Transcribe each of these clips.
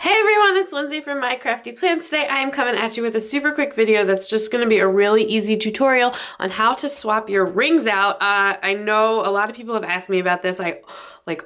Hey everyone, it's Lindsay from My Crafty Plans. Today I am coming at you with a super quick video that's just going to be a really easy tutorial on how to swap your rings out. I know a lot of people have asked me about this. I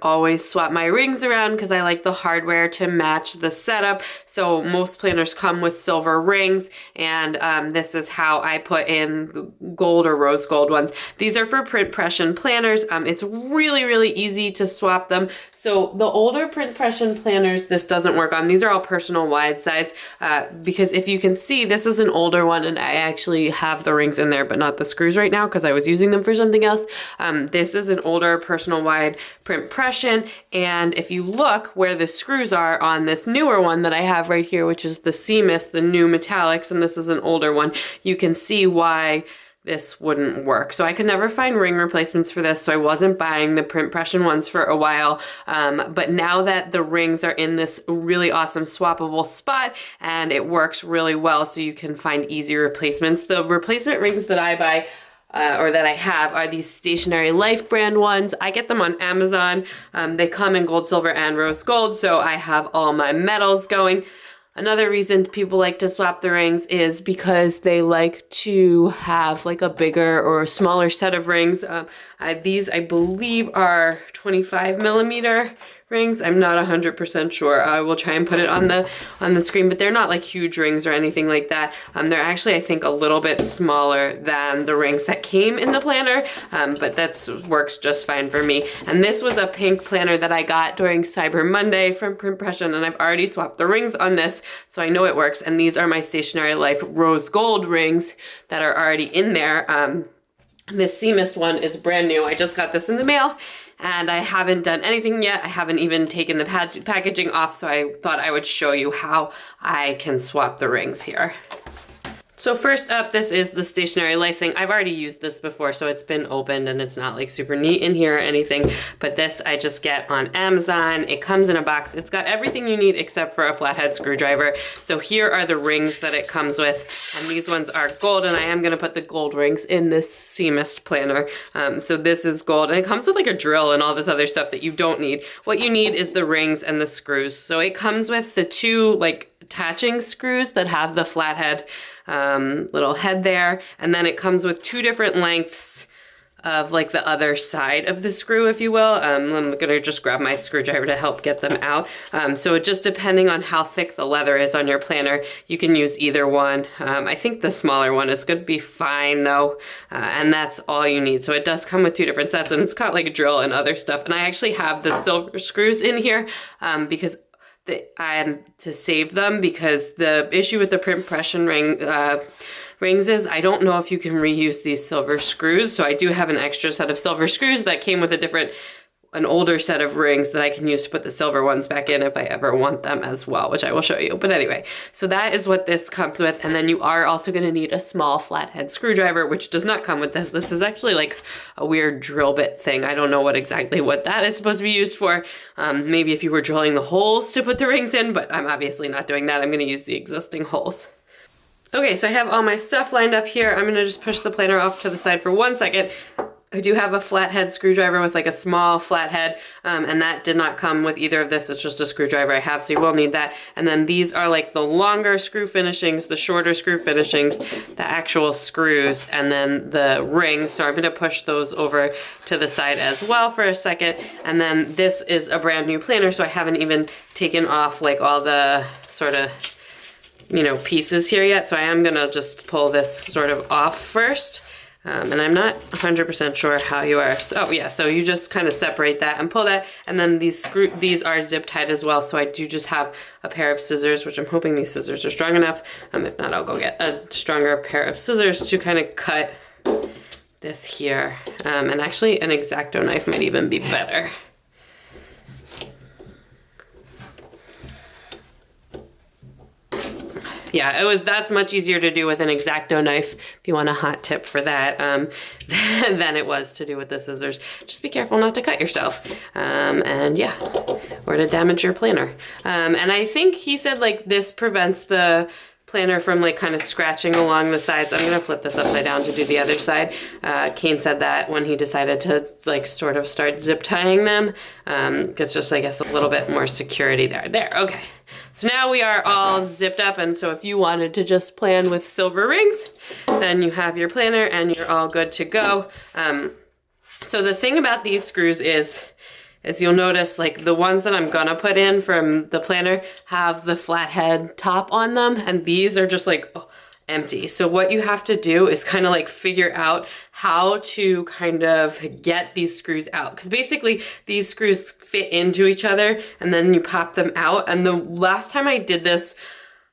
always swap my rings around because I like the hardware to match the setup. So most planners come with silver rings, and this is how I put in gold or rose gold ones. These are for Print Pression Planners. It's really easy to swap them. So the older Print Pression Planners, this doesn't work on. These are all personal wide size because if you can see, this is an older one, and I actually have the rings in there but not the screws right now because I was using them for something else. This is an older personal wide Print Pression, and if you look where the screws are on this newer one that I have right here, which is the Seamist, the new metallics, and this is an older one, you can see why this wouldn't work. So I could never find ring replacements for this, so I wasn't buying the Print Pression ones for a while. But now that the rings are in this really awesome swappable spot and it works really well, so you can find easy replacements. The replacement rings that I buy or that I have are these Stationary Life brand ones. I get them on Amazon. They come in gold, silver, and rose gold, so I have all my metals going. Another reason people like to swap the rings is because they like to have like a bigger or a smaller set of rings. These I believe are 25 millimeter rings. I'm not 100% sure. I will try and put it on the screen, but they're not like huge rings or anything like that. They're actually, I think, a little bit smaller than the rings that came in the planner, but that works just fine for me. And this was a pink planner that I got during Cyber Monday from Print Pression, and I've already swapped the rings on this, so I know it works. And these are my Stationary Life rose gold rings that are already in there. This Seamist one is brand new. I just got this in the mail and I haven't done anything yet. I haven't even taken the packaging off, so I thought I would show you how I can swap the rings here. So first up, this is the Stationary Life thing. I've already used this before, so it's been opened and it's not like super neat in here or anything, but this I just get on Amazon. It comes in a box. It's got everything you need except for a flathead screwdriver. So here are the rings that it comes with, and these ones are gold, and I am gonna put the gold rings in this Seamist planner. So this is gold, and it comes with like a drill and all this other stuff that you don't need. What you need is the rings and the screws. So it comes with the two like attaching screws that have the flathead little head there, and then it comes with two different lengths of like the other side of the screw, if you will. I'm gonna just grab my screwdriver to help get them out. So it just depending on how thick the leather is on your planner, you can use either one. I think the smaller one is gonna be fine though, and that's all you need. So it does come with two different sets, and it's got like a drill and other stuff. And I actually have the silver screws in here because to save them, because the issue with the Print Pression rings is I don't know if you can reuse these silver screws. So I do have an extra set of silver screws that came with an older set of rings that I can use to put the silver ones back in if I ever want them as well, which I will show you. But anyway, so that is what this comes with. And then you are also gonna need a small flathead screwdriver, which does not come with this. This is actually like a weird drill bit thing. I don't know exactly what that is supposed to be used for. Maybe if you were drilling the holes to put the rings in, but I'm obviously not doing that. I'm gonna use the existing holes. Okay, so I have all my stuff lined up here. I'm gonna just push the planner off to the side for 1 second. I do have a flathead screwdriver with like a small flathead, and that did not come with either of this. It's just a screwdriver I have, so you will need that. And then these are like the longer screw finishings, the shorter screw finishings, the actual screws, and then the rings. So I'm gonna push those over to the side as well for a second. And then this is a brand new planner, so I haven't even taken off like all the sort of, pieces here yet. So I am gonna just pull this sort of off first. And I'm not 100% sure how you are. So, so you just kind of separate that and pull that, and then these are zip tied as well. So I do just have a pair of scissors, which I'm hoping these scissors are strong enough. If not, I'll go get a stronger pair of scissors to kind of cut this here. And actually an X-Acto knife might even be better. Yeah, that's much easier to do with an X-Acto knife, if you want a hot tip for that, than it was to do with the scissors. Just be careful not to cut yourself, and yeah, or to damage your planner. And I think he said like this prevents the planner from like kind of scratching along the sides. I'm gonna flip this upside down to do the other side. Kane said that when he decided to like sort of start zip tying them, it's just, I guess, a little bit more security there. There, okay. So now we are all zipped up, and so if you wanted to just plan with silver rings, then you have your planner and you're all good to go. So the thing about these screws is you'll notice like the ones that I'm gonna put in from the planner have the flathead top on them, and these are just like empty. So what you have to do is kind of like figure out how to kind of get these screws out, because basically these screws fit into each other and then you pop them out. And the last time I did this,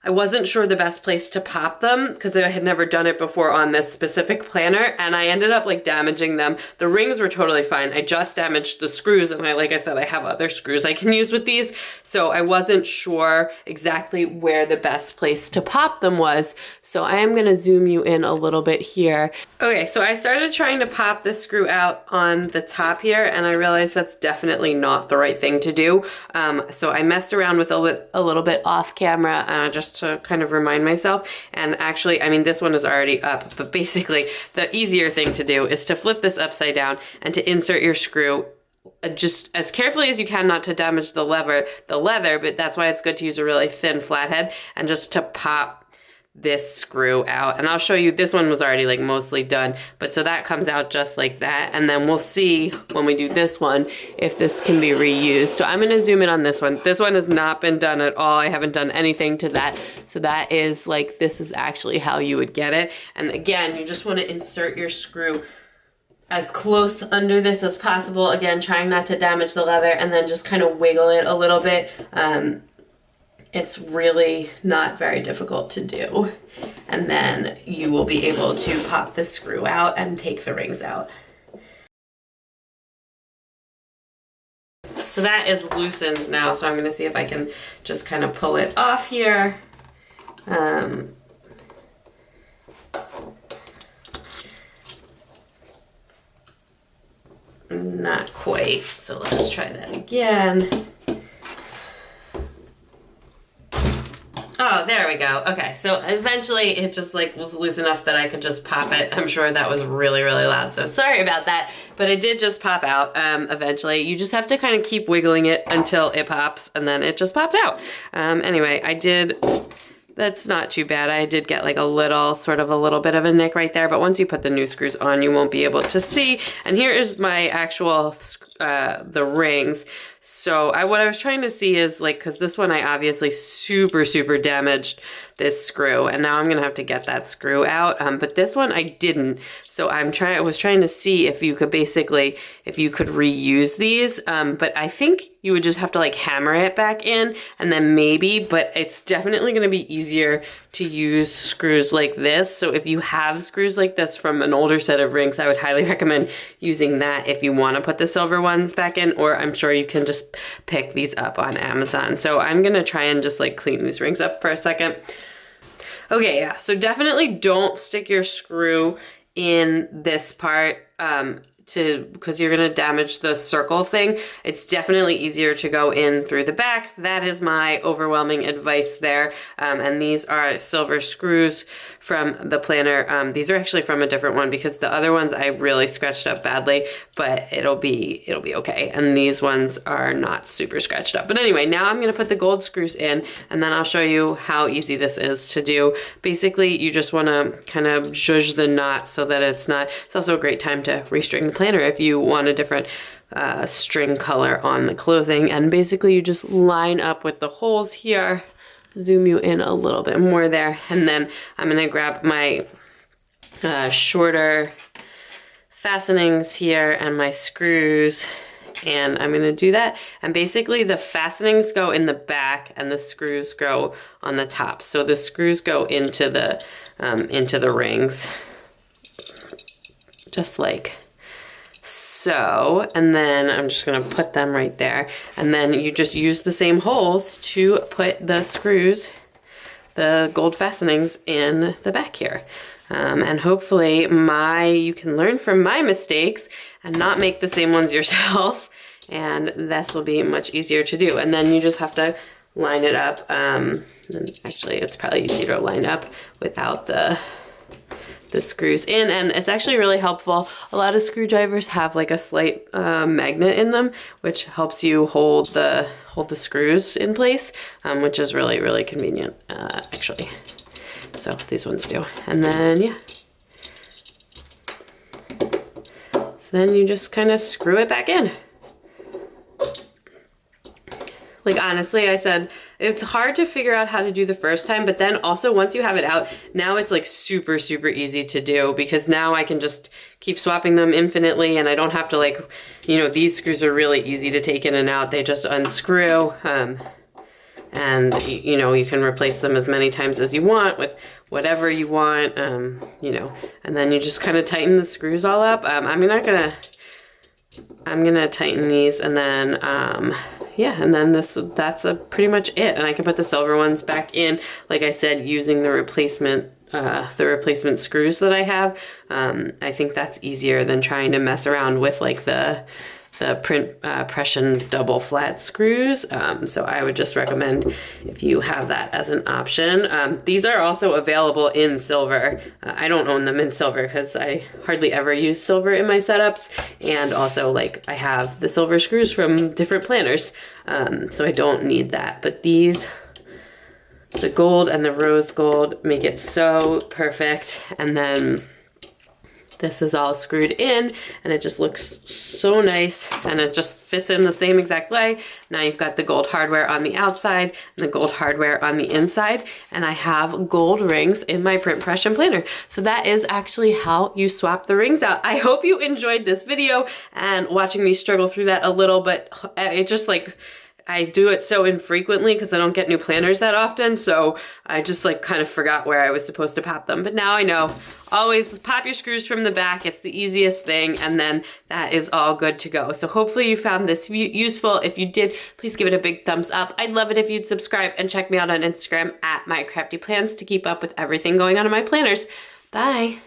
I wasn't sure the best place to pop them because I had never done it before on this specific planner, and I ended up like damaging them. The rings were totally fine. I just damaged the screws, and like I said, I have other screws I can use with these, so I wasn't sure exactly where the best place to pop them was. So I am gonna zoom you in a little bit here. Okay, so I started trying to pop this screw out on the top here, and I realized that's definitely not the right thing to do. So I messed around with a little bit off camera, just to kind of remind myself. And actually, I mean, this one is already up, but basically the easier thing to do is to flip this upside down and to insert your screw just as carefully as you can, not to damage the leather, but that's why it's good to use a really thin flathead, and just to pop this screw out. And I'll show you, this one was already like mostly done, but so that comes out just like that. And then we'll see when we do this one if this can be reused. So I'm gonna zoom in on this one. This one has not been done at all. I haven't done anything to that. So that is like, this is actually how you would get it. And again, you just wanna insert your screw as close under this as possible. Again, trying not to damage the leather, and then just kind of wiggle it a little bit. It's really not very difficult to do. And then you will be able to pop the screw out and take the rings out. So that is loosened now, so I'm gonna see if I can just kind of pull it off here. Not quite, so let's try that again. Oh, there we go. Okay, so eventually it just like was loose enough that I could just pop it. I'm sure that was really, really loud, so sorry about that, but it did just pop out eventually. You just have to kind of keep wiggling it until it pops, and then it just popped out. Anyway, that's not too bad. I did get like a little bit of a nick right there, but once you put the new screws on, you won't be able to see. And here is my actual, the rings. So what I was trying to see is like, cause this one I obviously super damaged this screw, and now I'm gonna have to get that screw out. But this one I didn't. So I was trying to see if you could reuse these. But I think you would just have to like hammer it back in, and then maybe, but it's definitely gonna be easier to use screws like this. So if you have screws like this from an older set of rings, I would highly recommend using that if you want to put the silver ones back in, or I'm sure you can just pick these up on Amazon. So I'm gonna try and just like clean these rings up for a second. Okay, yeah, so definitely don't stick your screw in this part because you're gonna damage the circle thing. It's definitely easier to go in through the back. That is my overwhelming advice there. And these are silver screws from the planner. These are actually from a different one because the other ones I really scratched up badly, but it'll be okay. And these ones are not super scratched up. But anyway, now I'm gonna put the gold screws in, and then I'll show you how easy this is to do. Basically, you just wanna kind of zhuzh the knot so that it's also a great time to restring the planner if you want a different string color on the closing. And basically you just line up with the holes here. Zoom you in a little bit more there, and then I'm gonna grab my shorter fastenings here and my screws, and I'm gonna do that. And basically the fastenings go in the back and the screws go on the top. So the screws go into the rings, just like so. And then I'm just gonna put them right there, and then you just use the same holes to put the screws, the gold fastenings, in the back here. And hopefully you can learn from my mistakes and not make the same ones yourself, and this will be much easier to do. And then you just have to line it up. And actually, it's probably easier to line up without the screws in, and it's actually really helpful. A lot of screwdrivers have like a slight magnet in them, which helps you hold the screws in place, which is really, really convenient, actually. So these ones do. And then, yeah. So then you just kind of screw it back in. Like, honestly, I said, it's hard to figure out how to do the first time, but then also once you have it out, now it's like super, super easy to do, because now I can just keep swapping them infinitely, and I don't have to, like, you know, these screws are really easy to take in and out. They just unscrew, and you know, you can replace them as many times as you want with whatever you want, you know, and then you just kind of tighten the screws all up. I'm gonna tighten these, and then yeah, and then that's pretty much it. And I can put the silver ones back in, like I said, using the replacement screws that I have. I think that's easier than trying to mess around with like the Print Pression double flat screws. So I would just recommend if you have that as an option. These are also available in silver. I don't own them in silver because I hardly ever use silver in my setups. And also, like, I have the silver screws from different planners, so I don't need that. But these, the gold and the rose gold, make it so perfect. And then this is all screwed in, and it just looks so nice, and it just fits in the same exact way. Now you've got the gold hardware on the outside and the gold hardware on the inside, and I have gold rings in my Print Pression Planner. So that is actually how you swap the rings out. I hope you enjoyed this video and watching me struggle through that a little, but it just, like, I do it so infrequently because I don't get new planners that often, so I just like kind of forgot where I was supposed to pop them. But now I know. Always pop your screws from the back. It's the easiest thing, and then that is all good to go. So hopefully you found this useful. If you did, please give it a big thumbs up. I'd love it if you'd subscribe and check me out on Instagram at mycraftyplans to keep up with everything going on in my planners. Bye.